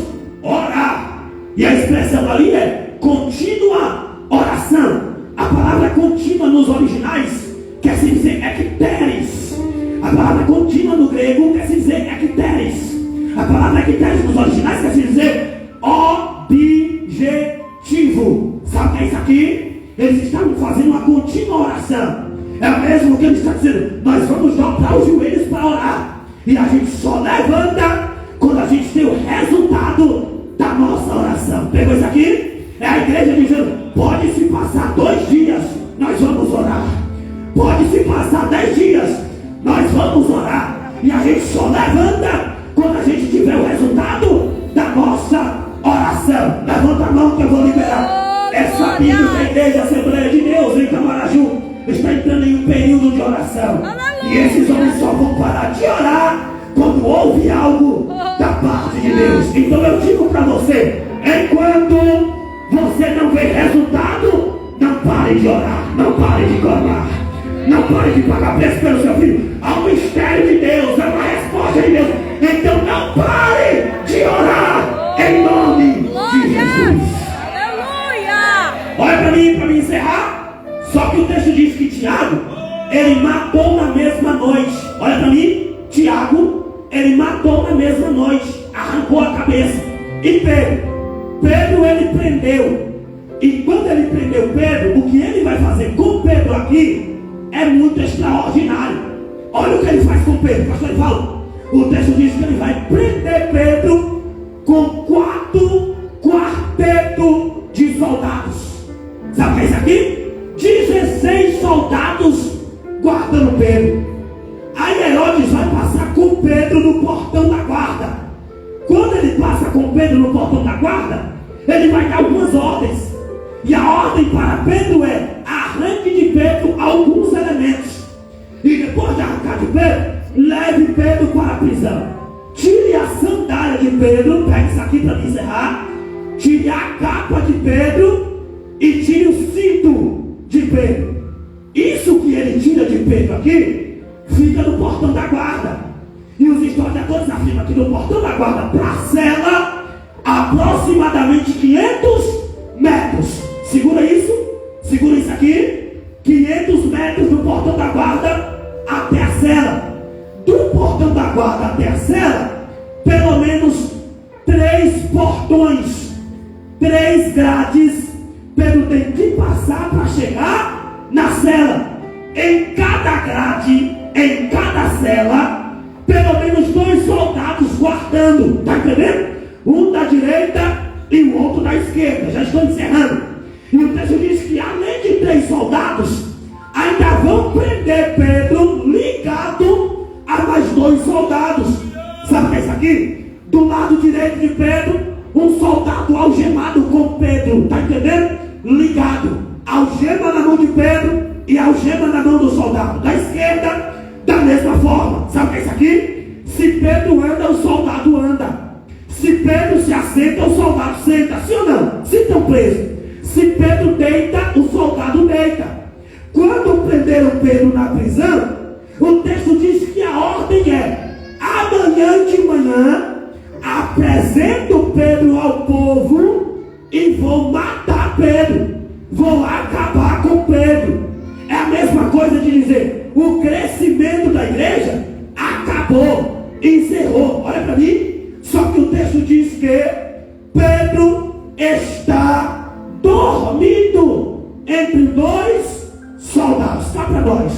orar. E a expressão ali é contínua oração. A palavra contínua nos originais quer se dizer ekteres. A palavra contínua no grego quer se dizer ekteres. A palavra ekteres nos originais quer se dizer objetivo. Sabe o que é isso aqui? Eles estavam fazendo uma contínua oração. É o mesmo que ele está dizendo. Nós vamos dobrar os joelhos para orar. E a gente só levanta quando a gente tem o resultado da nossa oração. Pegou isso aqui? É a igreja dizendo, pode se passar 2 dias, nós vamos orar. Pode se passar 10 dias, nós vamos orar. E a gente só levanta quando a gente tiver o resultado da nossa oração. Levanta a mão que eu vou liberar. É sabido que a igreja Assembleia de Deus em Camaraju está entrando em um período de oração. E esses homens só vão parar de orar quando houve algo da parte de Deus. Então eu digo para você, enquanto você não vê resultado, não pare de orar, não pare de clamar, não pare de pagar preço pelo seu filho. Há um mistério de Deus, há uma resposta de Deus. Então não pare de orar em nome de Jesus. Aleluia! Olha para mim encerrar. Só que o texto diz que Tiago, ele matou na mesma noite. Olha para mim, Tiago, ele matou na mesma noite, arrancou a cabeça. E Pedro ele prendeu. E quando ele prendeu Pedro, o que ele vai fazer com Pedro aqui é muito extraordinário. Olha o que ele faz com Pedro. O pastor fala, o texto diz que ele vai prender Pedro com 4 quartetos de soldados. Sabe o que é isso aqui? 16 soldados guardando Pedro. Aí Herodes vai passar com Pedro no portão da guarda. Quando ele passa com Pedro no portão da guarda, ele vai dar algumas ordens. E a ordem para Pedro é: arranque de Pedro alguns elementos. E depois de arrancar de Pedro, leve Pedro para a prisão. Tire a sandália de Pedro, pega isso aqui para encerrar. Tire a capa de Pedro e tire o cinto de Pedro. Isso que ele tira de Pedro aqui fica no portão da guarda. E os historiadores afirmam que no portão da guarda para a cela, aproximadamente 500 metros. Segura isso aqui. 500 metros do portão da guarda até a cela. Do portão da guarda até a cela, pelo menos 3 portões, 3 grades. Pedro tem que passar para chegar na cela. Em cada grade, em cada cela, pelo menos 2 soldados guardando. Está entendendo? Um da direita e o outro da esquerda. Já estou encerrando. E o texto diz que além de 3 soldados, ainda vão prender Pedro ligado a mais 2 soldados. Sabe o que é isso aqui? Do lado direito de Pedro, um soldado algemado com Pedro. Está entendendo? Ligado. Algema na mão de Pedro e algema na mão do soldado. Da esquerda, da mesma forma. Sabe o que é isso aqui? Se Pedro anda, o soldado anda. Se Pedro se assenta, o soldado senta. Sim ou não? Se estão presos. Se Pedro deita, o soldado deita. Quando prenderam Pedro na prisão, o texto diz que a ordem é: amanhã de manhã apresento Pedro ao povo e vou matar Pedro, vou acabar com Pedro. É a mesma coisa de dizer: o crescimento da igreja acabou, encerrou. Olha para mim. Só que o texto diz que Pedro está dormindo entre 2 soldados. Está para nós.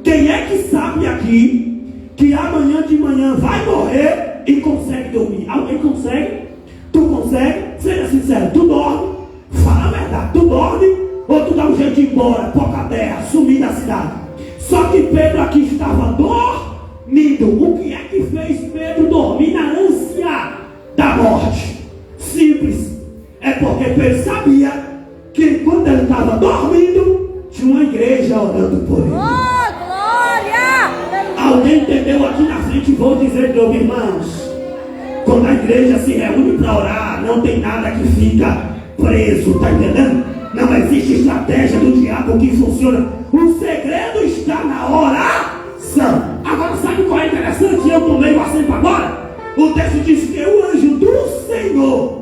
Quem é que sabe aqui que amanhã de manhã vai morrer e consegue dormir? Alguém consegue? Tu consegue? Seja sincero, tu dorme? Fala a verdade, tu dorme ou tu dá um jeito de ir embora, pouca terra, sumir da cidade? Só que Pedro aqui estava dormindo. O que é que fez Pedro dormir na ânsia da morte? Simples. É porque Pedro sabia que quando ele estava dormindo, tinha uma igreja orando por ele. Oh, glória! Alguém entendeu aqui na frente? Vou dizer de novo, irmãos. Quando a igreja se reúne para orar, não tem nada que fica preso, tá entendendo? Não existe estratégia do diabo que funciona. O segredo está na oração. Agora sabe qual é interessante? Eu tomei o assento agora. O texto diz que o anjo do Senhor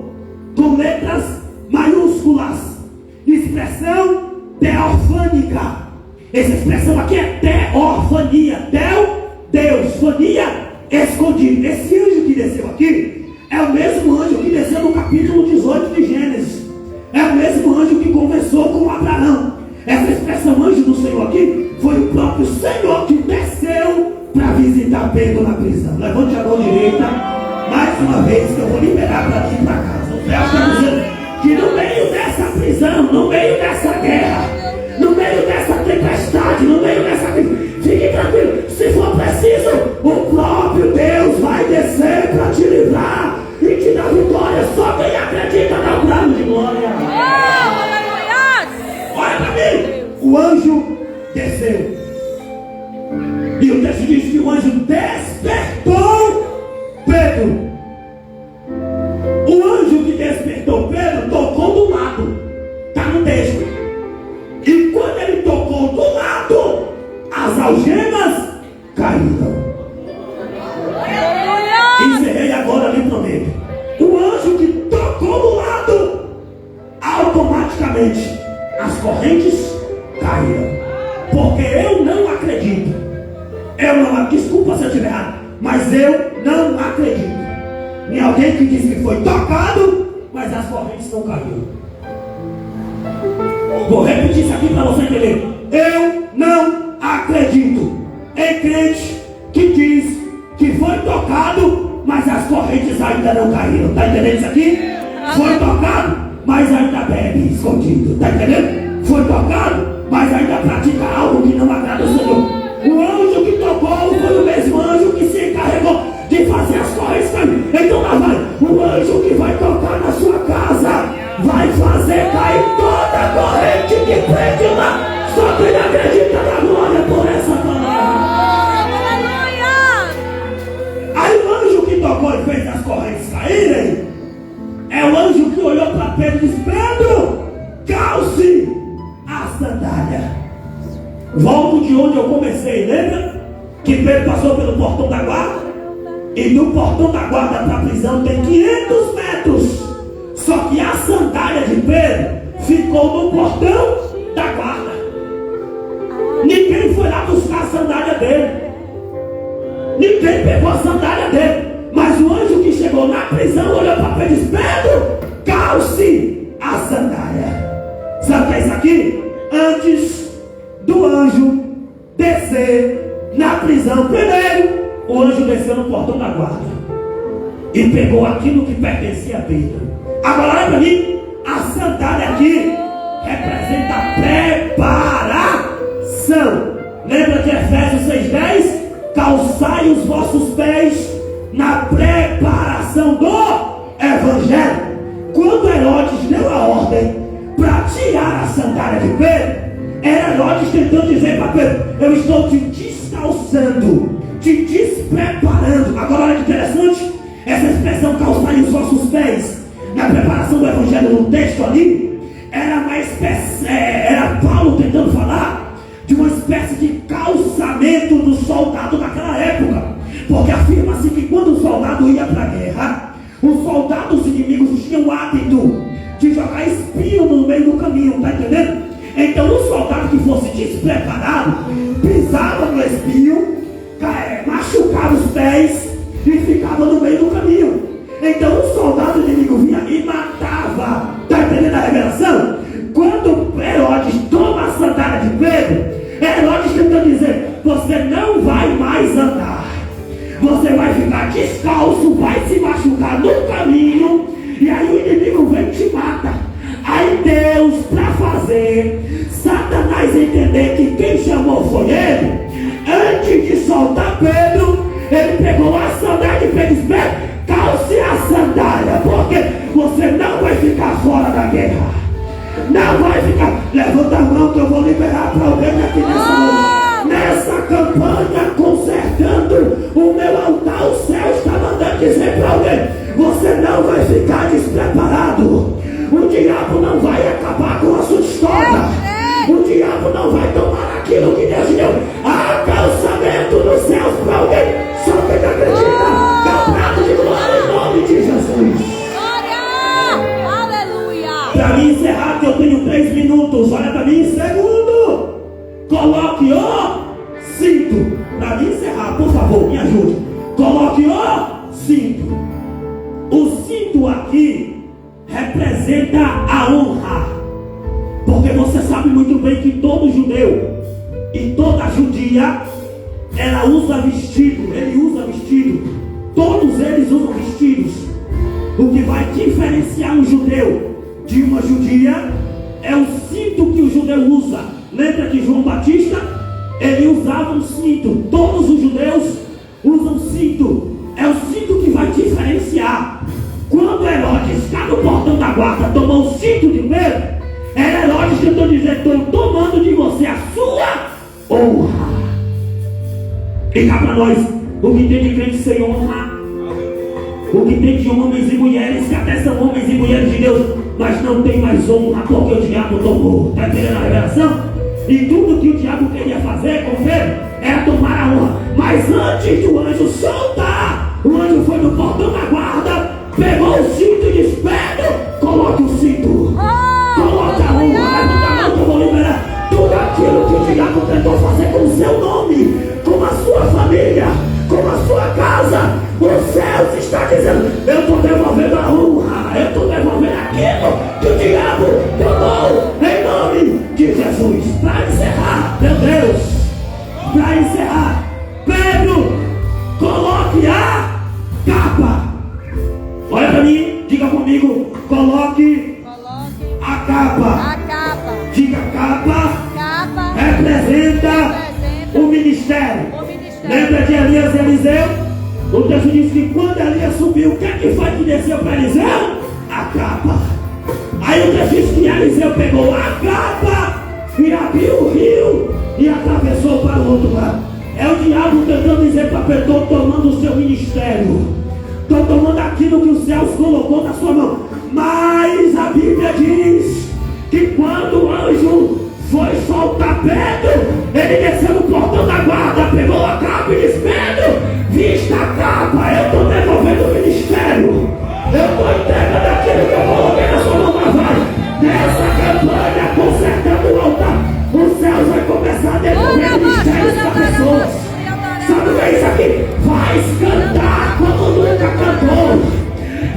com letras maiúsculas. Expressão teofânica. Essa expressão aqui é teofania. Deus, fania, escondido. Esse anjo que desceu aqui é o mesmo anjo que desceu no capítulo 18 de Gênesis. É o mesmo anjo que conversou com Abraão. Essa expressão anjo do Senhor aqui foi o próprio Senhor que desceu para visitar Pedro na prisão. Levante a mão direita mais uma vez, que eu vou liberar para ir para casa. O céu está dizendo que no meio dessa prisão, no meio dessa guerra, no meio dessa tempestade, no meio dessa crise, fique tranquilo, se for preciso, o próprio Deus vai descer para te livrar e te dar vitória. Só quem acredita dá um brado de glória. Olha para mim, o anjo desceu. E o texto diz que o anjo despertou Pedro. O anjo que despertou Pedro tocou do lado. Está no texto. E quando ele tocou do lado, as algemas caíram. Encerrei agora, lhe prometo. O anjo que tocou do lado, automaticamente as correntes caíram. Porque eu não acredito. Desculpa se eu estiver errado, mas eu não acredito em alguém que diz que foi tocado, mas as correntes não caíram. Vou repetir isso aqui para você entender. Eu não acredito em crente que diz que foi tocado, mas as correntes ainda não caíram. Está entendendo isso aqui? Foi tocado, mas ainda bebe escondido. Está entendendo? Foi tocado, mas ainda pratica algo que não agrada ao Senhor. O anjo que tocou foi o mesmo anjo que se encarregou de fazer as correntes cair. Então lá vai, o anjo que vai tocar na sua casa vai fazer cair toda a corrente que prende lá. Só quem acredita na glória por essa palavra. Aí o anjo que tocou e fez as correntes caírem é o anjo que olhou para Pedro e disse: Pedro, calce a sandália. Volto de onde eu comecei, lembra? Que Pedro passou pelo portão da guarda. E do portão da guarda para a prisão tem 500 metros. Só que a sandália de Pedro ficou no portão da guarda. Ninguém foi lá buscar a sandália dele. Ninguém pegou a sandália dele. Mas o anjo que chegou na prisão olhou para Pedro e disse: Pedro, calce a sandália. Sabe o que é isso aqui? Antes do anjo descer na prisão, primeiro o anjo desceu no portão da guarda e pegou aquilo que pertencia a Pedro. Agora olha para mim, a sandália aqui representa preparação. Lembra de Efésios 6:10? Calçai os vossos pés na preparação do Evangelho. Quando Herodes deu a ordem para tirar a sandália de Pedro, era Herodes tentando dizer para Pedro: eu estou te descalçando, te despreparando. Agora olha que interessante, essa expressão calçar os vossos pés na preparação do Evangelho no texto ali, era uma espécie, era Paulo tentando falar de uma espécie de calçamento do soldado naquela época. Porque afirma-se que quando o soldado ia para a guerra, os soldados inimigos tinham o hábito de jogar espinho no meio do caminho, está entendendo? Então o soldado que fosse despreparado pisava no espinho, machucava os pés e ficava no meio do caminho. Então o soldado inimigo vinha e matava. Está entendendo a revelação? Quando Herodes toma a sandália de Pedro, Herodes tentando dizer: você não vai mais andar, você vai ficar descalço, vai se machucar no caminho, e aí o inimigo vem e te mata. Aí Deus, para fazer Satanás entender que quem chamou foi ele, antes de soltar Pedro, ele pegou a sandália de Pedro e disse: calce a sandália, porque você não vai ficar fora da guerra. Não vai ficar. Levanta a mão que eu vou liberar para alguém aqui nessa noite. Nessa campanha consertando o meu altar, o céu está mandando dizer para alguém: você não vai ficar despreparado. O diabo não vai acabar com a sua história. O diabo não vai tomar aquilo que Deus deu. Há calçamento nos céus para alguém. Só quem acredita. Dá um prato de glória em nome de Jesus. Glória! pontos, olha para mim. Segundo, coloque o cinto. Para mim encerrar, por favor, me ajude. Coloque o cinto. O cinto aqui representa a honra. Porque você sabe muito bem que todo judeu e toda judia, ela usa vestido, ele usa vestido. Todos eles usam vestidos. O que vai diferenciar um judeu de uma judia é o cinto que o judeu usa. Lembra que João Batista, ele usava um cinto. Todos os judeus usam cinto. É o cinto que vai diferenciar. Quando Herodes está no portão da guarda, tomou o cinto de medo, era Herodes tentou dizer: estou tomando de você a sua honra. E cá para nós, o que tem de crente sem honra, o que tem de homens e mulheres que até são homens e mulheres de Deus, mas não tem mais honra porque o diabo tomou. Está entendendo a revelação? E tudo que o diabo queria fazer com Pedro era tomar a honra. Mas antes do anjo soltar, o anjo foi no portão da guarda, pegou o cinto e disse: Pedro, coloque o cinto. Coloque a honra, levanta a mão que eu vou liberar tudo aquilo que o diabo tentou fazer com o seu nome, com a sua família, com a sua casa. Os céus está dizendo: eu estou devolvendo a honra, eu estou devolvendo aquilo que o diabo tomou, em nome de Jesus. Para encerrar, meu Deus, para encerrar, Pedro, coloque a capa. Olha para mim, diga comigo: coloque a capa. Diga: capa representa o ministério. Lembra de Elias e Eliseu? O texto diz que quando Elias subiu, o que é que foi que desceu para Eliseu? A capa. Aí o texto diz que Eliseu pegou a capa e abriu o rio e atravessou para o outro lado. É o diabo tentando dizer para Pedro: estou tomando o seu ministério, estou tomando aquilo que os céus colocou na sua mão. Mas a Bíblia diz que quando o anjo foi soltar Pedro, ele desceu no portão da guarda, pegou a capa e disse: Pedro, vista a capa, eu estou devolvendo o ministério, eu estou entregando aquilo que eu coloquei na sua mão. Mas vai, nessa campanha, consertando o altar, os céus vai começar a devolver ministérios para pessoas. Sabe o que é isso aqui? Vai cantar como nunca cantou,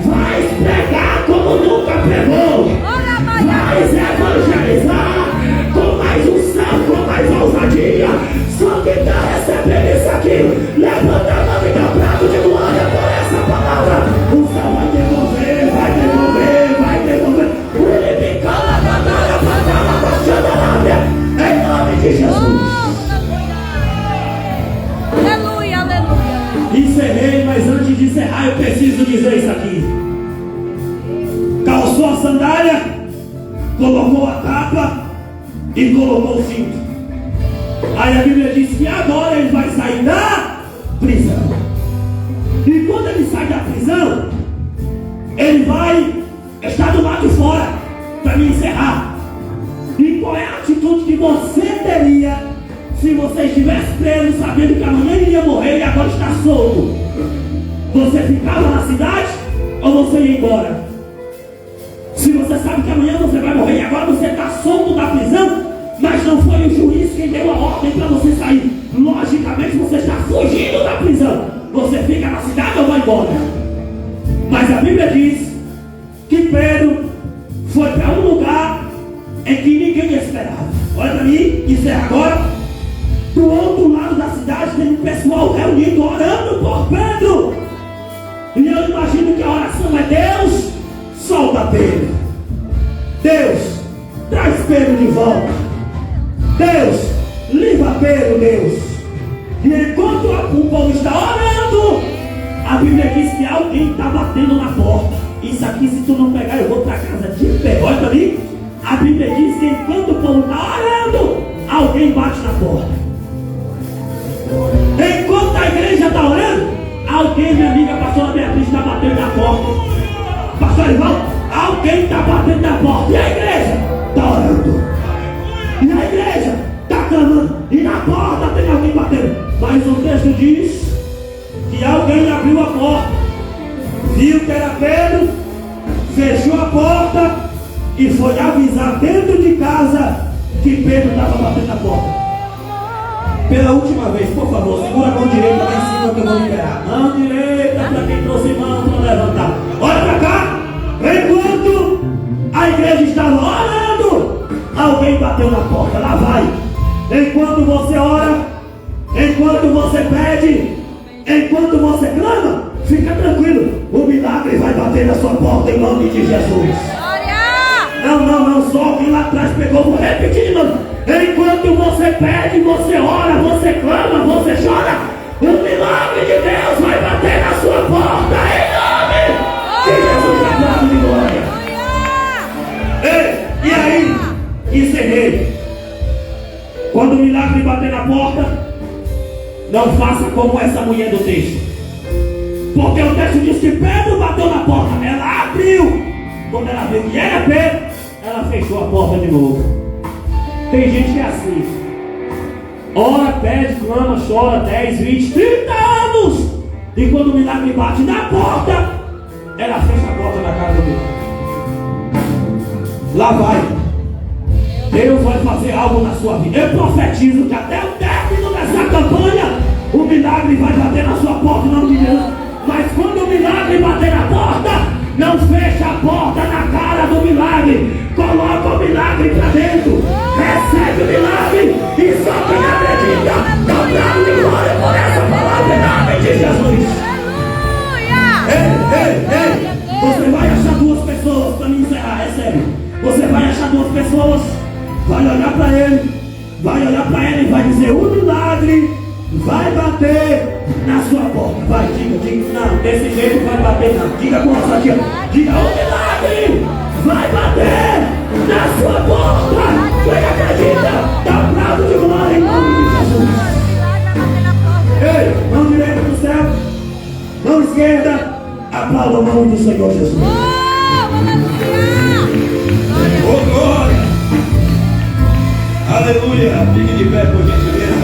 vai pregar como nunca pregou, vai evangelizar com mais unção, com mais ousadia. Só quem está recebendo isso aqui, levanta a mão e dá prato de glória por essa palavra. O céu vai devolver, vai devolver, vai devolver. Em nome de Jesus. Aleluia, aleluia. Encerrei, mas antes de encerrar eu preciso dizer isso aqui. Calçou a sandália, colocou a capa e colocou o cinto. Aí a Bíblia diz que agora ele vai sair da prisão. E quando ele sai da prisão, ele vai estar do lado de fora. Para me encerrar, e qual é a atitude que você teria se você estivesse preso, sabendo que amanhã iria morrer e agora está solto? Você ficava na cidade ou você ia embora? Se você sabe que amanhã você vai morrer e agora você está solto da prisão, mas não foi o juiz quem deu a ordem para você sair, logicamente você está fugindo da prisão. Você fica na cidade ou vai embora? Mas a Bíblia diz que Pedro foi para um lugar em que ninguém esperava. Olha para mim, isso é agora. Do outro lado da cidade tem um pessoal reunido orando por Pedro. E eu imagino que a oração é: Deus, solta Pedro. Deus, traz Pedro de volta. Deus, livra Pedro, Deus. E enquanto o povo está orando, a Bíblia diz que alguém está batendo na porta. Isso aqui, se tu não pegar, eu vou para casa de pé. Olha para mim. A Bíblia diz que enquanto o povo está orando, alguém bate na porta. Enquanto a igreja está orando, alguém, minha amiga pastora Beatriz, está batendo na porta. Pastor Ivan, alguém está batendo na porta. E a igreja está orando. E a igreja está clamando. E na porta tem alguém batendo. Mas o texto diz que alguém abriu a porta, viu que era Pedro, fechou a porta e foi avisar dentro de casa que Pedro estava batendo na porta. Pela última vez, por favor, segura a mão direita lá em cima que eu vou liberar. Mão direita para quem trouxe mão para levantar. Olha para cá. Enquanto a igreja estava orando, alguém bateu na porta. Lá vai. Enquanto você ora, enquanto você pede, enquanto você clama, fica tranquilo. O milagre vai bater na sua porta em nome de Jesus. Não, só alguém lá atrás pegou. Vou repetir de novo. Enquanto você pede, você ora, você clama, você chora, o milagre de Deus vai bater na sua porta em nome de Jesus, amado de glória. Ei, e aí, encerrei. Quando o milagre bater na porta, não faça como essa mulher do texto, porque o texto diz que Pedro bateu na porta, ela abriu. Quando ela viu que era Pedro, ela fechou a porta de novo. Tem gente que é assim. Ora, pede, clama, chora 10, 20, 30 anos. E quando o milagre bate na porta, ela fecha a porta na cara do milagre. Lá vai. Deus vai fazer algo na sua vida. Eu profetizo que até o término dessa campanha, o milagre vai bater na sua porta, não de Deus. Mas quando o milagre bater na porta, não fecha a porta na cara do milagre. Coloca o milagre para dentro. Recebe o milagre. E só quem acredita dá bravo de glória por essa palavra em nome de Jesus. Ei. Você vai achar duas pessoas para me encerrar, é sério. Você vai achar duas pessoas, vai olhar para ele, vai olhar para ela e vai dizer: o milagre vai bater na sua porta. Vai, diga, não, desse jeito vai bater não. Diga com essa aqui, diga: o milagre vai bater na sua porta. Quem acredita, dá bravo de glória em nome de Jesus. Ei, mão direita do céu, mão esquerda, aplauda o nome do Senhor Jesus. Oh, glória! Aleluia! Fique de pé, por gentileza.